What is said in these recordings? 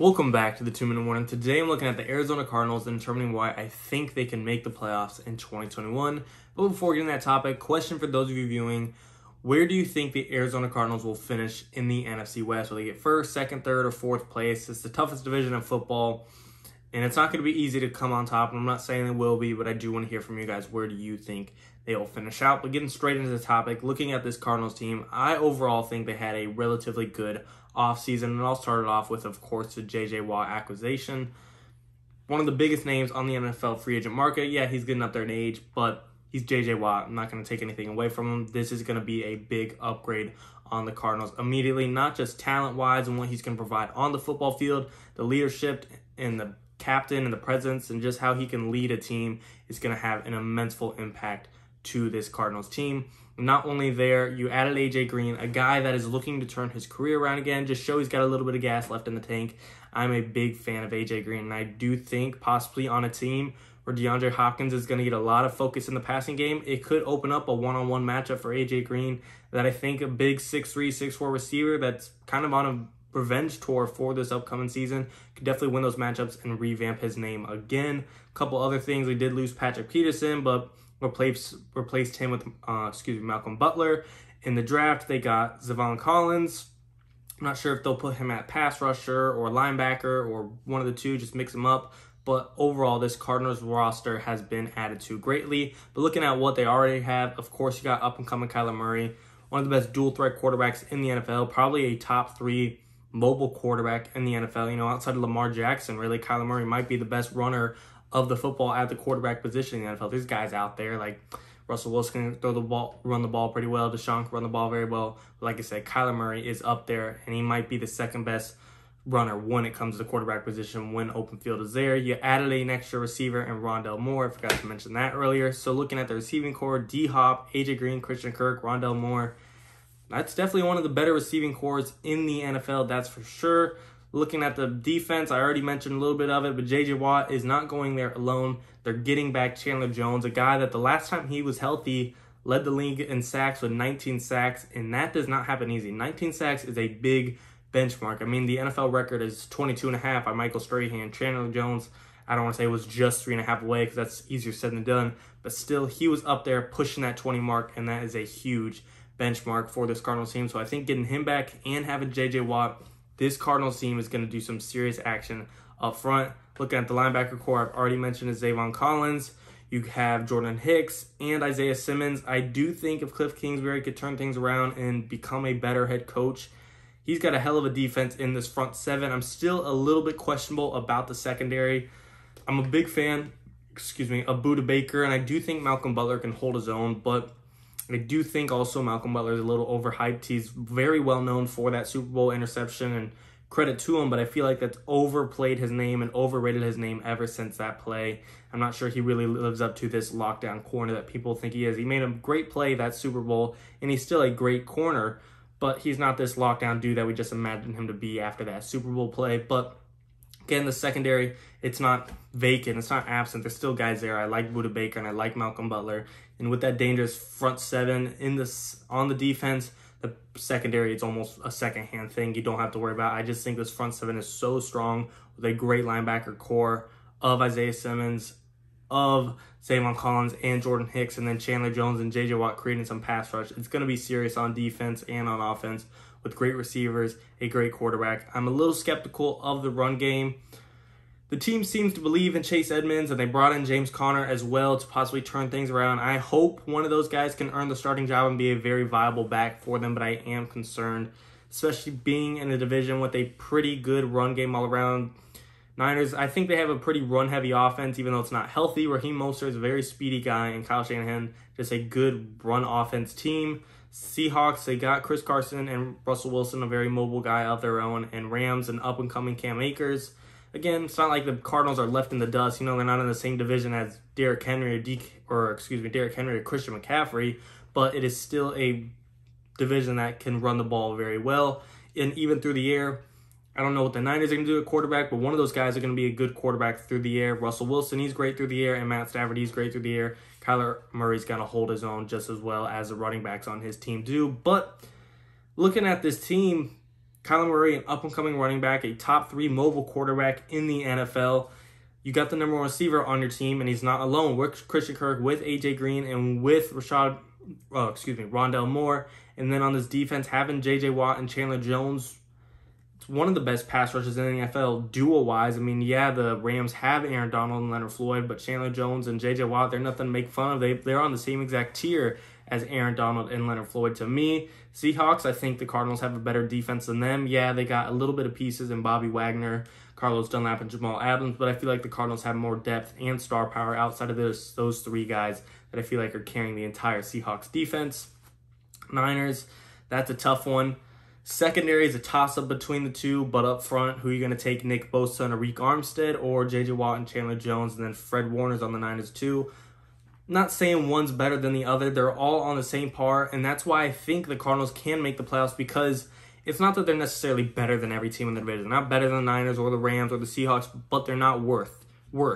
Welcome back to the 2-Minute Warning. Today I'm looking at the Arizona Cardinals and determining why I think they can make the playoffs in 2021. But before getting to that topic, question for those of you viewing, where do you think the Arizona Cardinals will finish in the NFC West? Will they get first, second, third, or fourth place? It's the toughest division in football, and it's not going to be easy to come on top. And I'm not saying they will be, but I do want to hear from you guys. Where do you think they will finish out? But getting straight into the topic, looking at this Cardinals team, I overall think they had a relatively good offseason, and I'll start it off with, of course, the J.J. Watt acquisition. One of the biggest names on the NFL free agent market. Yeah, he's getting up there in age, but he's J.J. Watt. I'm not going to take anything away from him. This is going to be a big upgrade on the Cardinals immediately, not just talent-wise and what he's going to provide on the football field, the leadership and the captain and the presence and just how he can lead a team is going to have an immense impact to this Cardinals team. Not only there, you added AJ Green, a guy that is looking to turn his career around again, just show he's got a little bit of gas left in the tank. I'm a big fan of AJ Green, and I do think possibly on a team where DeAndre Hopkins is going to get a lot of focus in the passing game, it could open up a one-on-one matchup for AJ Green that I think a big 6'3", 6'4" receiver that's kind of on a revenge tour for this upcoming season could definitely win those matchups and revamp his name again. A couple other things, we did lose Patrick Peterson, but replaced him with Malcolm Butler. In the draft, they got Zavon Collins. I'm not sure if they'll put him at pass rusher or linebacker or one of the two, just mix them up. But overall, this Cardinals roster has been added to greatly. But looking at what they already have, of course, you got up-and-coming Kyla Murray, one of the best dual-threat quarterbacks in the NFL, probably a top 3 mobile quarterback in the NFL. You know, outside of Lamar Jackson, really, Kyla Murray might be the best runner of the football at the quarterback position in the NFL. There's guys out there like Russell Wilson can run the ball pretty well. Deshaun can run the ball very well. But like I said, Kyla Murray is up there, and he might be the second best runner when it comes to the quarterback position when open field is there. You added an extra receiver in Rondell Moore. I forgot to mention that earlier. So looking at the receiving core, D-Hop, AJ Green, Christian Kirk, Rondell Moore, that's definitely one of the better receiving cores in the NFL, that's for sure. Looking at the defense, I already mentioned a little bit of it, but J.J. Watt is not going there alone. They're getting back Chandler Jones, a guy that the last time he was healthy led the league in sacks with 19 sacks, and that does not happen easy. 19 sacks is a big benchmark. I mean, the NFL record is 22.5 by Michael Strahan. Chandler Jones, I don't want to say it was just 3.5 away because that's easier said than done, but still, he was up there pushing that 20 mark, and that is a huge benchmark for this Cardinals team. So I think getting him back and having J.J. Watt, this Cardinals team is going to do some serious action up front. Looking at the linebacker core, I've already mentioned is Zavon Collins. You have Jordan Hicks and Isaiah Simmons. I do think if Cliff Kingsbury could turn things around and become a better head coach, he's got a hell of a defense in this front seven. I'm still a little bit questionable about the secondary. I'm a big fan, of Budda Baker, and I do think Malcolm Butler can hold his own, but I do think also Malcolm Butler is a little overhyped. He's very well known for that Super Bowl interception, and credit to him, but I feel like that's overplayed his name and overrated his name ever since that play. I'm not sure he really lives up to this lockdown corner that people think he is. He made a great play that Super Bowl, and he's still a great corner, but he's not this lockdown dude that we just imagined him to be after that Super Bowl play. But again, the secondary, it's not vacant. It's not absent. There's still guys there. I like Budda Baker, and I like Malcolm Butler. And with that dangerous front seven on the defense, the secondary, it's almost a second-hand thing you don't have to worry about. I just think this front seven is so strong with a great linebacker core of Isaiah Simmons, of Zavon Collins and Jordan Hicks, and then Chandler Jones and J.J. Watt creating some pass rush. It's going to be serious on defense and on offense with great receivers, a great quarterback. I'm a little skeptical of the run game. The team seems to believe in Chase Edmonds, and they brought in James Conner as well to possibly turn things around. I hope one of those guys can earn the starting job and be a very viable back for them, but I am concerned, especially being in a division with a pretty good run game all around. Niners, I think they have a pretty run-heavy offense, even though it's not healthy. Raheem Mostert is a very speedy guy, and Kyle Shanahan, just a good run offense team. Seahawks, they got Chris Carson and Russell Wilson, a very mobile guy of their own, and Rams, an up-and-coming Cam Akers. Again, it's not like the Cardinals are left in the dust. You know, they're not in the same division as Derrick Henry or Christian McCaffrey, but it is still a division that can run the ball very well. And even through the air, I don't know what the Niners are going to do at quarterback, but one of those guys are going to be a good quarterback through the air. Russell Wilson, he's great through the air, and Matt Stafford, he's great through the air. Kyler Murray's going to hold his own just as well as the running backs on his team do. But looking at this team, Kyla Murray, an up-and-coming running back, a top 3 mobile quarterback in the NFL. You got the number 1 receiver on your team, and he's not alone. With Christian Kirk, with A.J. Green, and with Rondale Moore. And then on this defense, having J.J. Watt and Chandler Jones, it's one of the best pass rushes in the NFL duo-wise. I mean, yeah, the Rams have Aaron Donald and Leonard Floyd, but Chandler Jones and J.J. Watt, they're nothing to make fun of. They're on the same exact tier as Aaron Donald and Leonard Floyd to me. Seahawks, I think the Cardinals have a better defense than them. Yeah, they got a little bit of pieces in Bobby Wagner, Carlos Dunlap, and Jamal Adams, but I feel like the Cardinals have more depth and star power outside of those 3 guys that I feel like are carrying the entire Seahawks defense. Niners, that's a tough one. Secondary is a toss-up between the 2, but up front, who are you going to take? Nick Bosa and Arik Armstead, or J.J. Watt and Chandler Jones, and then Fred Warner's on the Niners too. Not saying one's better than the other. They're all on the same par, and that's why I think the Cardinals can make the playoffs, because it's not that they're necessarily better than every team in the division. They're not better than the Niners or the Rams or the Seahawks, but they're not worse.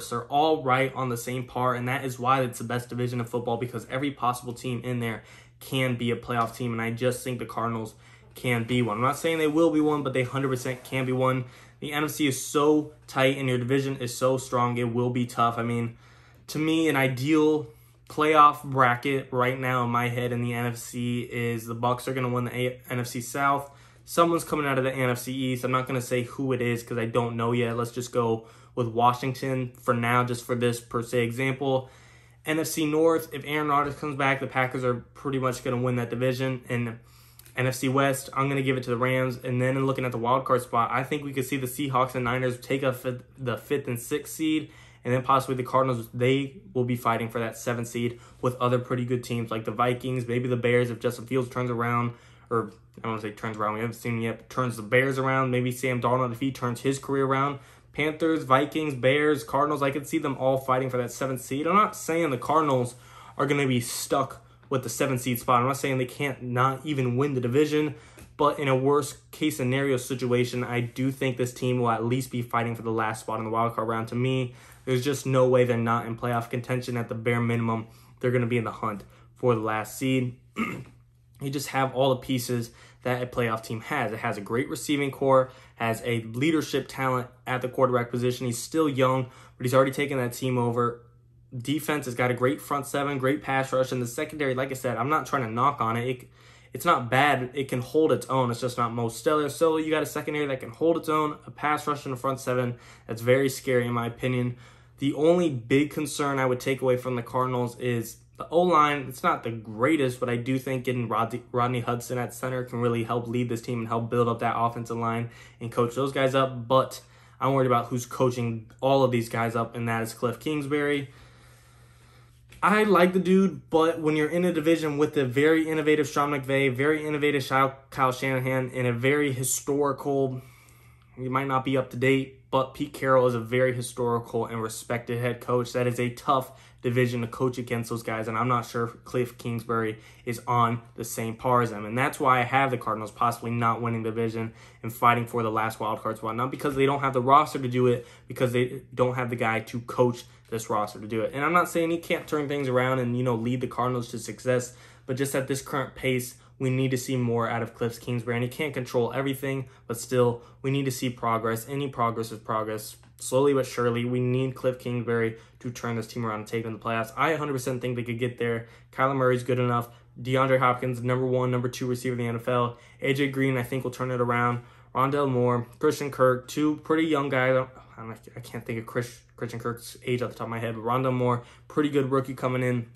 They're all right on the same par, and that is why it's the best division of football, because every possible team in there can be a playoff team, and I just think the Cardinals can be one. I'm not saying they will be one, but they 100% can be one. The NFC is so tight, and your division is so strong, it will be tough. I mean, to me, an ideal playoff bracket right now in my head in the NFC is the Bucs are going to win the NFC South. Someone's coming out of the NFC East. I'm not going to say who it is because I don't know yet. Let's just go with Washington for now, just for this per se example. NFC North, if Aaron Rodgers comes back, the Packers are pretty much going to win that division. And NFC West, I'm going to give it to the Rams. And then in looking at the wild card spot, I think we could see the Seahawks and Niners take up the 5th and 6th seed. And then possibly the Cardinals, they will be fighting for that 7th seed with other pretty good teams like the Vikings, maybe the Bears if Justin Fields turns around. Or I don't want to say turns around, we haven't seen him yet, but turns the Bears around. Maybe Sam Darnold if he turns his career around. Panthers, Vikings, Bears, Cardinals, I could see them all fighting for that 7th seed. I'm not saying the Cardinals are going to be stuck with the 7th seed spot. I'm not saying they can't not even win the division, but in a worst case scenario situation, I do think this team will at least be fighting for the last spot in the wildcard round. To me, there's just no way they're not in playoff contention. At the bare minimum, they're going to be in the hunt for the last seed. You just have all the pieces that a playoff team has. It has a great receiving core, has a leadership talent at the quarterback position. He's still young, but he's already taken that team over. Defense has got a great front 7, great pass rush, and the secondary, like I said, I'm not trying to knock on it. It's not bad. It can hold its own. It's just not most stellar. So you got a secondary that can hold its own, a pass rush in the front 7. That's very scary in my opinion. The only big concern I would take away from the Cardinals is the O-line. It's not the greatest, but I do think getting Rodney Hudson at center can really help lead this team and help build up that offensive line and coach those guys up. But I'm worried about who's coaching all of these guys up, and that is Cliff Kingsbury. I like the dude, but when you're in a division with a very innovative Sean McVay, very innovative Kyle Shanahan, and a very historical, you might not be up to date, but Pete Carroll is a very historical and respected head coach. That is a tough division to coach against those guys, and I'm not sure if Cliff Kingsbury is on the same par as them. And that's why I have the Cardinals possibly not winning the division and fighting for the last wild card spot. Not because they don't have the roster to do it, because they don't have the guy to coach this roster to do it. And I'm not saying he can't turn things around and, lead the Cardinals to success, but just at this current pace, we need to see more out of Cliff Kingsbury. And he can't control everything, but still, we need to see progress. Any progress is progress. Slowly but surely, we need Cliff Kingsbury to turn this team around and take them to the playoffs. I 100% think they could get there. Kyla Murray's good enough. DeAndre Hopkins, number 1, number 2 receiver in the NFL. A.J. Green, I think, will turn it around. Rondale Moore, Christian Kirk, 2 pretty young guys. I can't think of Christian Kirk's age off the top of my head, but Rondale Moore, pretty good rookie coming in.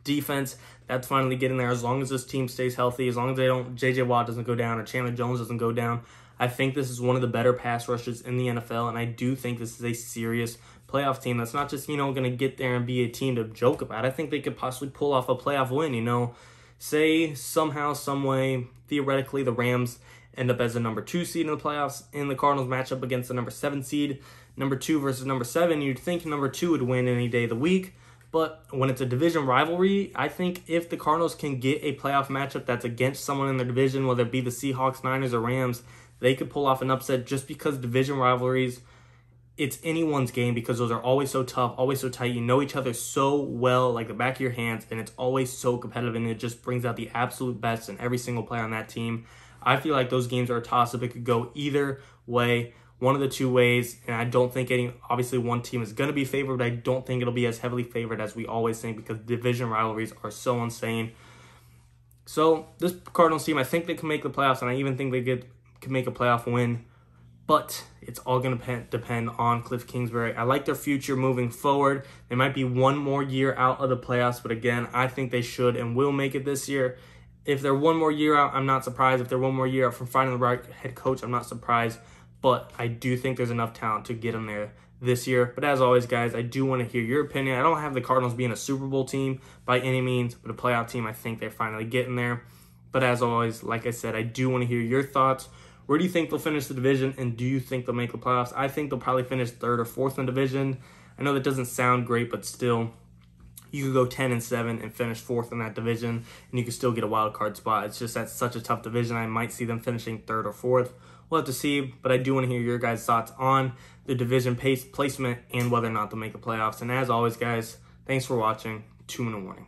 Defense, that's finally getting there. As long as this team stays healthy, as long as J.J. Watt doesn't go down or Chandler Jones doesn't go down, I think this is one of the better pass rushes in the NFL, and I do think this is a serious playoff team that's not just, going to get there and be a team to joke about. I think they could possibly pull off a playoff win, Say somehow, some way, theoretically, the Rams end up as the number 2 seed in the playoffs, and the Cardinals match up against the number 7 seed. Number 2 versus number 7, you'd think number 2 would win any day of the week. But when it's a division rivalry, I think if the Cardinals can get a playoff matchup that's against someone in their division, whether it be the Seahawks, Niners, or Rams, they could pull off an upset just because division rivalries, it's anyone's game because those are always so tough, always so tight. You know each other so well, like the back of your hands, and it's always so competitive, and it just brings out the absolute best in every single player on that team. I feel like those games are a toss-up. It could go either way, one of the two ways, and I don't think obviously one team is going to be favored, but I don't think it'll be as heavily favored as we always think because division rivalries are so insane. So this Cardinals team, I think they can make the playoffs, and I even think they can make a playoff win, but it's all going to depend on Cliff Kingsbury. I like their future moving forward. They might be one more year out of the playoffs, but again, I think they should and will make it this year. If they're one more year out, I'm not surprised. If they're one more year out from finding the right head coach, I'm not surprised. But I do think there's enough talent to get them there this year. But as always, guys, I do want to hear your opinion. I don't have the Cardinals being a Super Bowl team by any means, but a playoff team, I think they're finally getting there. But as always, like I said, I do want to hear your thoughts. Where do you think they'll finish the division, and do you think they'll make the playoffs? I think they'll probably finish 3rd or 4th in the division. I know that doesn't sound great, but still, you could go 10-7 and finish 4th in that division, and you could still get a wild card spot. It's just that's such a tough division. I might see them finishing 3rd or 4th. We'll have to see, but I do want to hear your guys' thoughts on the division placement and whether or not they'll make the playoffs. And as always, guys, thanks for watching. 2-minute warning.